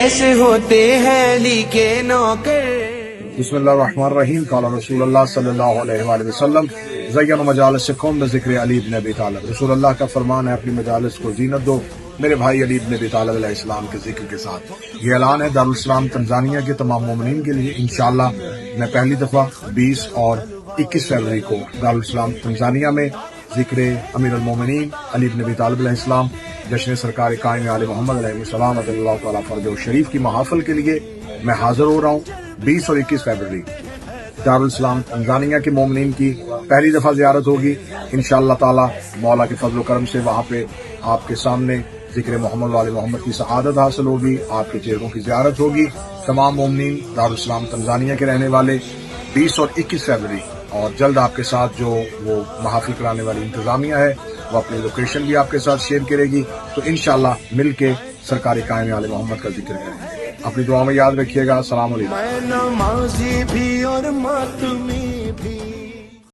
ایسے ہوتے ہیں علی کے نوکر۔ بسم اللہ الرحمن الرحیم۔ قال رسول اللہ صلی اللہ علیہ وآلہ وسلم زینوا مجالسکم بذکر علی بن ابی طالب۔ رسول اللہ کا فرمان ہے اپنی مجالس کو زینت دو میرے بھائی علی بن ابی طالب علیہ السلام کے ذکر کے ساتھ۔ یہ اعلان ہے دارالاسلام تنزانیہ کے تمام مومنین کے لیے۔ انشاءاللہ میں پہلی دفعہ 20 اور 21 فروری کو دارالاسلام تنزانیہ میں ذکر امیر المومنین علی بن ابی طالب علیہ السلام جشن سرکار قائم علیہ محمد علیہ السلام رضی اللہ تعالیٰ فرج و شریف کی محافل کے لیے میں حاضر ہو رہا ہوں۔ 20 اور 21 فروری دارالاسلام تنزانیہ کے مومنین کی پہلی دفعہ زیارت ہوگی انشاءاللہ تعالی۔ مولا کے فضل و کرم سے وہاں پہ آپ کے سامنے ذکر محمد علیہ محمد کی سعادت حاصل ہوگی، آپ کے چہروں کی زیارت ہوگی۔ تمام مومنین دارالاسلام تنزانیہ کے رہنے والے 20 اور 21 فروری، اور جلد آپ کے ساتھ جو وہ محافل کرانے والی انتظامیہ ہے وہ اپنی لوکیشن بھی آپ کے ساتھ شیئر کرے گی، تو انشاءاللہ مل کے سرکار قائم علیہ محمد کا ذکر کریں گے۔ اپنی دعا میں یاد رکھیے گا۔ السلام علیکم۔ میں نمازی بھی اور ماتمی بھی۔